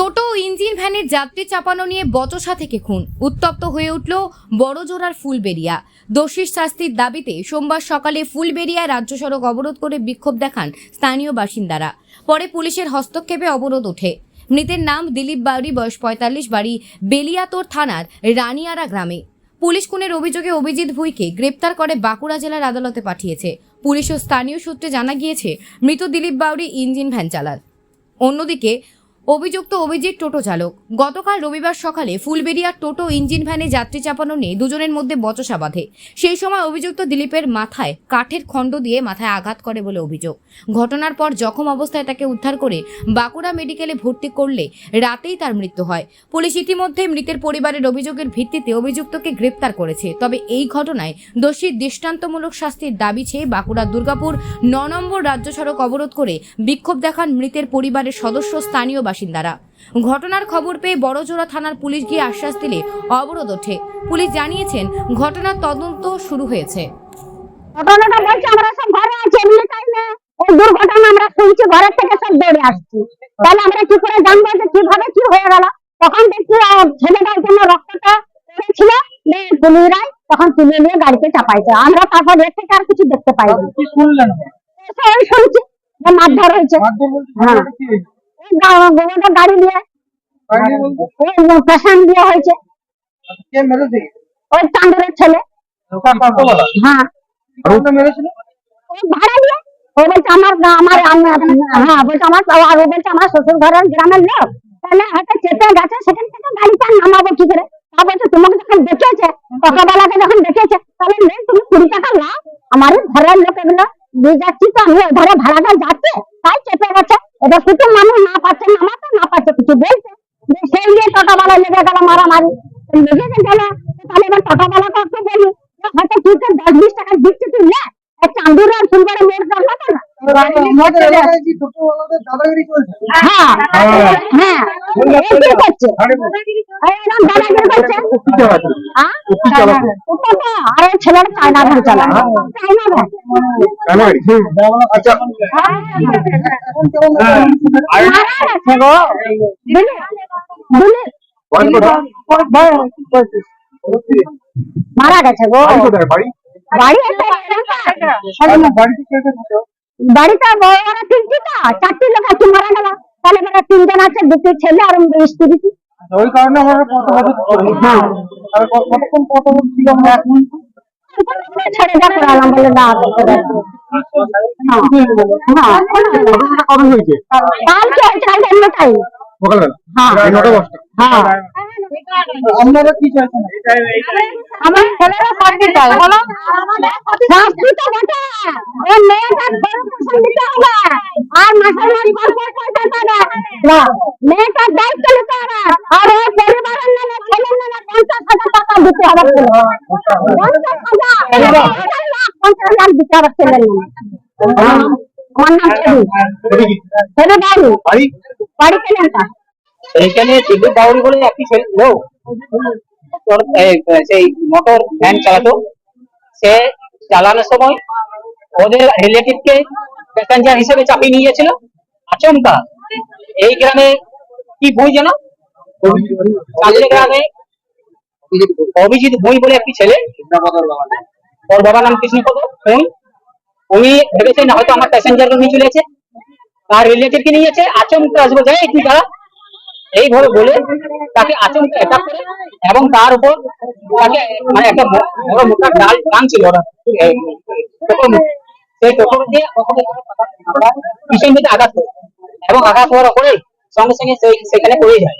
টোটো engine ভ্যানের যাত্রী চাপানো নিয়ে বচসা থেকে খুন, উত্তপ্ত হয়ে উঠল বড়জোড়ার ফুলবেড়িয়া। দোষীর শাস্তির দাবিতে সোমবার সকালে ফুলবেড়িয়ায় রাজ্য সড়ক অবরোধ করে বিক্ষোভ দেখান স্থানীয় বাসিন্দারা। পরে পুলিশের হস্তক্ষেপে অবরোধ ওঠে। মৃতের নাম দিলীপ বাউরি, বয়স 45, বাড়ি বেলিয়াতোর থানার রানিয়ারা গ্রামে। পুলিশ খুনের অভিযোগে অভিজিৎ ভুঁইকে গ্রেপ্তার করে বাঁকুড়া জেলার আদালতে পাঠিয়েছে। পুলিশ ও স্থানীয় সূত্রে জানা গিয়েছে, মৃত দিলীপ বাউরি ইঞ্জিন ভ্যান চালান। অন্যদিকে অভিযুক্ত অভিজিৎ টোটো চালক। গতকাল রবিবার সকালে ফুলবেড়িয়ার টোটো ইঞ্জিন ভ্যানে যাত্রী চাপানো নিয়ে দুজনের মধ্যে বচসা বাধে। সেই সময় অভিযুক্ত দিলীপের মাথায় কাঠের খণ্ড দিয়ে মাথায় আঘাত করে বলে অভিযোগ। ঘটনার পর জখম অবস্থায় তাকে উদ্ধার করে বাঁকুড়া মেডিকেলে ভর্তি করলে রাতেই তার মৃত্যু হয়। পুলিশ ইতিমধ্যে মৃতের পরিবারের অভিযোগের ভিত্তিতে অভিযুক্তকে গ্রেপ্তার করেছে। তবে এই ঘটনায় দোষীর দৃষ্টান্তমূলক শাস্তির দাবি চেয়ে বাঁকুড়া দুর্গাপুর 9 নম্বর রাজ্য সড়ক অবরোধ করে বিক্ষোভ দেখান মৃতের পরিবারের সদস্য, স্থানীয় বাসিন্দারা। ঘটনার খবর পেয়ে বড়জোড়া থানার পুলিশ গিয়ে আশ্বাস দিলে অবরোধ ওঠে। পুলিশ জানিয়েছেন, ঘটনার তদন্ত শুরু হয়েছে। ঘটনাটা বলছে আমরা সব ঘরে আছি, এমনি টাইমে ওই দুর্ঘটনা আমরা শুনছি, ঘরের থেকে সব দৌড়ে আসছি। তাহলে আমরা কি করে জানবো যে কিভাবে কি হয়ে গেল? তখন দেখছি ছেলেটার জন্য রক্তটা পড়েছিল, পুলিশরাই তখন তুলে নিয়ে গাড়িতে চাপাইছে। আমরা তারপর এর থেকে আর কিছু দেখতে পাইনি। কি শুনলেন? ওই শুনছি যে মারধর হয়েছে। হ্যাঁ, গাড়ি দিয়ে ওই পেশেন্ট দিয়ে হয়েছে। কে মেরেছে? ওই চান্ডের ছেলে। হ্যাঁ, মেরেছিল ও ভাড়া দিয়ে। ও বলছে আমার হ্যাঁ বলছে আমার, আর ও বলছে আমার শ্বশুর ঘরের গ্রামের লোক। তাহলে হয়তো চেপে গেছে, সেখান থেকে গাড়িটা নামাবো কি করে? তা বলছে তোমাকে যখন দেখেছে, টোটোওয়ালাকে যখন দেখেছে, তাহলে তুমি 20 টাকা নাও, আমার ঘরের লোক এগুলো দিয়ে যাচ্ছি, তো আমি ধরে ভাড়াটা যাচ্ছে, তাই চেপে গেছে। এটা শুধু মানুষ না পাচ্ছে, নামাতে না পাচ্ছে, কিছু বলছে। সেই নিয়ে টোটোওয়ালা লেগে গেল মারামারি, লেগে গেল। তাহলে এবার টোটোওয়ালাকে একটু বলি, হয়তো তুই তো 10-20 টাকা দিচ্ছি, তুই নে। চান্দুর আর ফুলবাড়ি মোড় করলো তো না। আমাদের এলাকায় কি টোটোওয়ালাদের দাদাগিরি চলছে? হ্যাঁ হ্যাঁ, এই কি করছে? এরকম দাদাগিরি করছে। হ্যাঁ, আর ওই ছেলেটা চায়না ভ্যান চালায়। China van. আচ্ছা, মারা গেছে গো। বাড়ি বাড়িতে ওরা 3টা 4টি লোক আছে, মারা গেল। তাহলে ওরা 3 জন আছে, 2টি ছেলে আর স্ত্রী। ওই কারণে আমরা হ্যাঁ, কতক্ষণ কত ছিল এখন? ছেড়ে যা করালাম বলে না করতে দেয়। কবে হয়েছে? কালকে এমনিটাই। সকালবেলা? হ্যাঁ 9টা 10টা? হ্যাঁ, আপনারা কি চাইছেন? আমার ছেলেরা শান্তি চাই। বলো, শাস্তি তো বটে, ওই মেয়েটা পড়াশোনা দিতে হবে, আর মাসে মাস পয়সা পাবে না। মেয়েটার দায়িত্ব নিতে হবে, আর ওই পরিবারের নামে, ছেলের নামে 50,000 টাকা দিতে হবে। 50,000 দিতে হবে ছেলের নামে। আমার নাম ছেলে বাড়ি বাড়ি কেলেনটা। এইখানে দিলীপ বাউরি বলে একটি লোক সেই মোটর ভ্যান চালাতো। সে চালানোর সময় ওদের রিলেটিভকে প্যাসেঞ্জার হিসেবে চাপিয়ে নিয়ে গেছিল। আচমকা এই গ্রামে কি ভুঁই যেন, চাঁদের গ্রামে অভিজিৎ ভুঁই বলে একটি ছেলে, ওর বাবার নাম কৃষ্ণপদ ভুঁই। উনি ভেবেছেন হয়তো আমার প্যাসেঞ্জার নিয়ে চলেছে, তার রিলেটিভকে নিয়েছে। আচমকা আসবো যাই তুই তারা এইভাবে বলে তাকে আচমকা অ্যাটাক করে, এবং তার উপর তাকে মানে একটা বড় মোটা ডাল টানছিল ওরা, সেই টোটোর দিয়ে পিছন দিকে আঘাত করে, এবং আঘাত হওয়ার পরে সঙ্গে সঙ্গে সেখানে পড়ে যায়।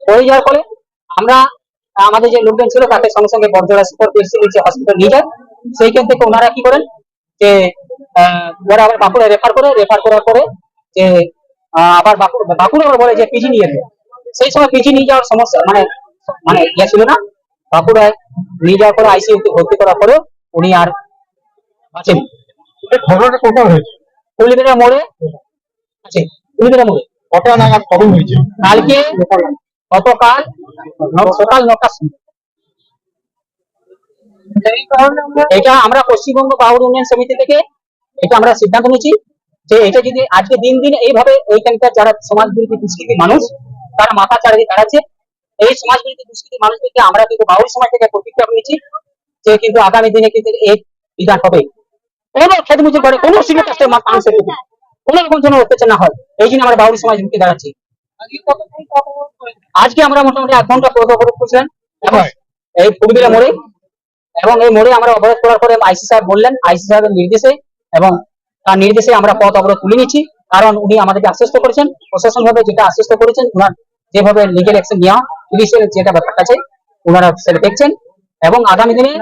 পড়ে যাওয়ার ফলে আমরা আমাদের যে লোকজন ছিল তাকে সঙ্গে সঙ্গে বড়জোড়া সুপার স্পেশালিটি হসপিটাল নিয়ে যায়। সেইখান থেকে ওনারা কি করেন যে ওরা আবার বাঁকুড়া রেফার করার পরে যে আবার বাঁকুড়া বলে যে পিজি নিয়ে যায়। সেই সময় পিজি নিয়ে যাওয়ার সমস্যা মানে ইয়ে ছিল না। বাঁকুড়ায় নিয়ে যাওয়ার পরে আইসিইউতে ভর্তি করার পরেও উনি আর বাঁচেন। ঘটনাটা কোথায় হয়েছে? ফুলবেড়িয়া মোড়ে আছে। ফুলবেড়িয়া মোড়ে কটা নাগাদ কখন হয়েছে? কালকে গতকাল সকাল 9টার সময়। এটা আমরা পশ্চিমবঙ্গ বাউরি উন্নয়ন সমিতি থেকে এটা আমরা সিদ্ধান্ত নিয়েছি যে এটা যদি আজকে দিন দিন এইভাবে এইখানকার যারা সমাজ বিরোধী দুষ্কৃতী মানুষ তারা মাথা চাড়িয়ে দাঁড়াচ্ছে। এই সমাজ বিরোধী দুষ্কৃতী মানুষদেরকে আমরা কিন্তু বাউল সমাজ থেকে প্রতিজ্ঞা নিচ্ছি যে কিন্তু আগামী দিনে কিন্তু এই বিধান হবে। কোনো খেতমজুর করে কোনো সিভিল কাস্টের মানুষের প্রতি কোনো রকম যেন অত্যাচার না হয়, এই জন্য আমরা বাউল সমাজ রুখে দাঁড়াচ্ছি। আজকে আমরা মোটামুটি 1 ঘন্টা পথ অবরোধ করছিলাম এই ফুলবিলা মোড়ে, এবং এই মোড়ে আমরা অবরোধ করার পরে আইসি সাহেব বললেন, আইসি সাহেবের নির্দেশে এবং তার নির্দেশে আমরা পথ অবরোধ তুলে নিচ্ছি। কারণ উনি আমাদেরকে আশ্বস্ত করেছেন, প্রশাসন ভাবে যেটা আশ্বস্ত করেছেন, ওনার যেভাবে লিগেল অ্যাকশন নেওয়া পুলিশের যেটা ব্যাপারটা আছে ওনারা সেটা দেখছেন। এবং আগামী দিনে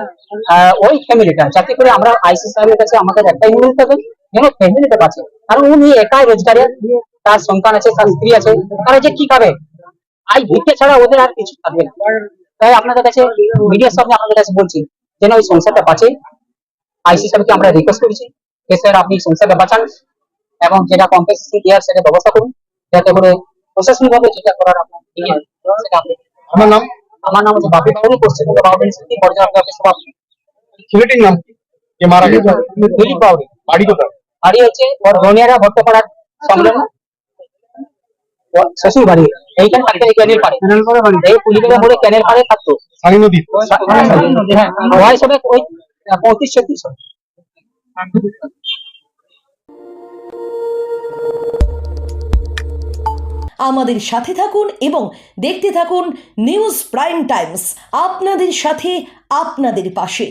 ওই ফ্যামিলিটা যাতে করে আমরা আইসি সাহেবের কাছে আমাদের একটাই অনুরোধ থাকবে যেন ফ্যামিলিটা বাঁচে। কারণ উনি একাই রোজগারে, তার সন্তান আছে, তার স্ত্রী আছে, তারা যে কি খাবে? আই ভিক্ষে ছাড়া ওদের আর কিছু থাকবে না। তাই আপনাদের কাছে মিডিয়ার সামনে আপনাদের কাছে বলছি যেন ওই সংসারটা বাঁচে। আইসি সাহেবকে আমরা রিকোয়েস্ট করেছি যে স্যার আপনি সংসারটা বাঁচান এবং যেটা কম্পেনসেশন দেওয়ার সেটা ব্যবস্থা করুন, যাতে করে প্রশাসনিক ভাবে যেটা করার আপনার সেটা আপনি। আমার নাম হচ্ছে বাপি বাউরি, পশ্চিমবঙ্গ বাউরি সিটি পর্যালোচনা সভাপতি। ছেলেটির নাম কি যে মারা গেছে? দিলীপ বাউরি। বাড়ি কোথায়? বাড়ি হচ্ছে ওর গনিয়ারা ভট্টপাড়ার সংলগ্ন শ্বশুর বাড়ি এইখানে থাকতে, এই ক্যানেল পাড়ে, এই পুলিবেলা মোড়ে ক্যানেল পাড়ে থাকতো। সানি নদী। হ্যাঁ, বয়স হবে ওই 35-36। আমাদের সাথে থাকুন এবং দেখতে থাকুন নিউজ প্রাইম টাইমস, আপনাদের সাথে আপনাদের পাশে।